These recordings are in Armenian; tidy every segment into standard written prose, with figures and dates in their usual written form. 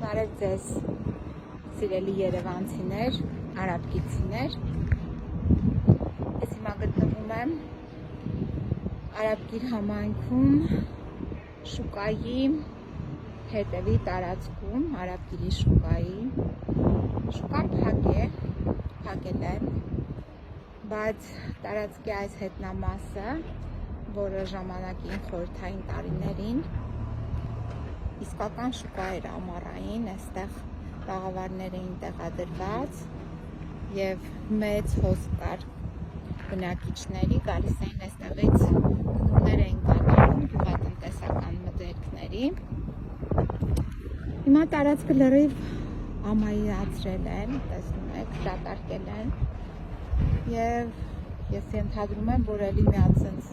Բարև ձեզ, սիրելի երևանցիներ, արաբկիցիներ։ Ես հիմա գտնվում եմ Արաբկիր համայնքում շուկայի հետևի տարածքում, Արաբկիրի շուկայի։ Շուկան փակել են, բայց տարածքի այս հետնամասը, որը ժամանակին խորհրդային տարիներին իսկական շուկա էր ամառային, այստեղ տաղավարներ էին տեղադրված եւ մեծ հոսք կար բնակիչների, գալիս էին այստեղից գնումներ էին կատարում գյուղատնտեսական մտերքների։ Հիմա տարածքը լրիվ ամայացրել են, տեսնում եք, դատարկել են եւ ես ենթադրում եմ, որ էլի միացած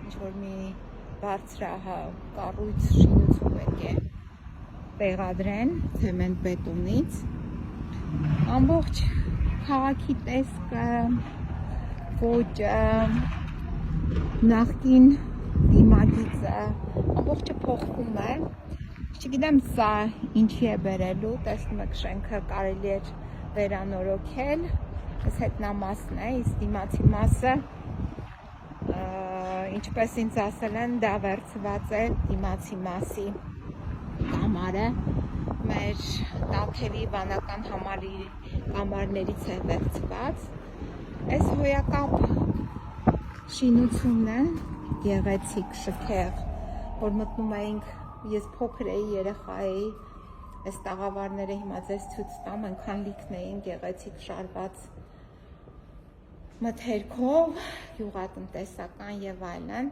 ինչ-որ մի բարձրահասակ շինություն պետք է տեղադրեն ցեմենտ բետոնից։ Ամբողջ քաղաքի տեսքը, ոճը, նախկին դիմագիծը, ամբողջը փոխվում է։ Չգիտեմ սա ինչի է բերելու, տեսնում եք շենքը կարելի է վերանորոգել, այս հետնամասն է, իսկ դիմացի մասը ինչպես ինձ ասել են, դա վերցված է դիմացի մասի կամարը, մեր Տաթևի վանական կամարներից է վերցված։ Այս հոյակապ շինությունն է, գեղեցիկ, շքեղ, որ մտնում էինք, ես փոքր էի, երեխա էի, այս տաղավարները հիմա ձեզ ցույց տամ, այնքան լիքն էին գեղեցիկ շարված մթերքով, գյուղատնտեսական եւ այլն։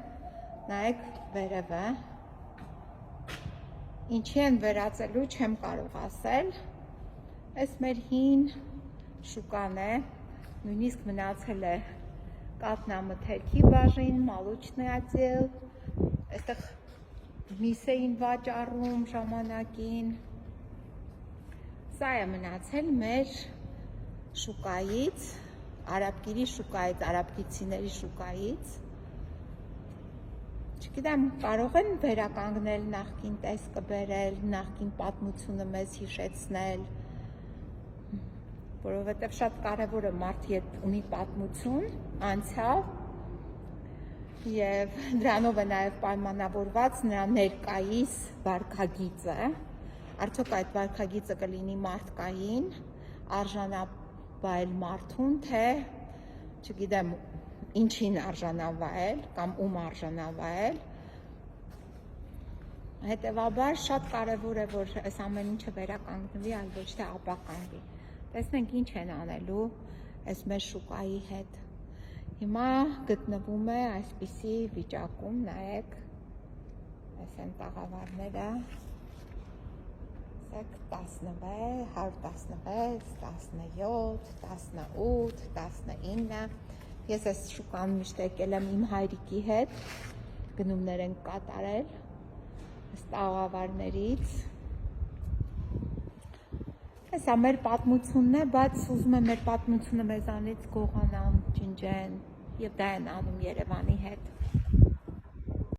Նայեք վերևը, ինչի են վերածելու չեմ կարող ասել։ Այս մեր հին շուկան է, նույնիսկ մնացել է կատնամթերքի բաժին, մալուչնի отдел, այստեղ միս էին վաճառում ժամանակին։ Սա է մնացել մեր շուկայից, Արաբկիրի շուկայից, արաբկիցիների շուկայից։ Չգիտեմ, կարող են վերականգնել նախկին տեսքը բերել, նախկին պատմությունը մեզ հիշեցնել, որովհետև շատ կարևոր է մարդը երբ ունի պատմություն, անցյալ, եւ դրանով է նաեւ պայմանավորված նրա ներկայիս վարքագիծը, արդյոք այդ վարքագիծը կլինի մարդկային, արժանավայել մարդուն, թե չգիտեմ ինչին արժանավայել կամ ում արժանավայել։ Հետևաբար շատ կարևոր է, որ այս ամեն ինչը վերականգնվի, այլ ոչ թե ապականգվի։ Տեսնենք ինչ են անելու այս մեր շուկայի հետ։ Հիմա գտնվում է այսպիսի վիճակում, նայեք, այս են տաղավարները, 116, 116, 17, 19, ես այս շուկան միշտ եկել եմ իմ հայրիկի հետ, գնումներ են կատարել այս տաղավարներից։ Հեսա մեր պատմությունն է, բայց ուզում եմ մեր պատմությունը մեզանից գողանան, ջնջեն, եւ դա են անում Երևանի հետ։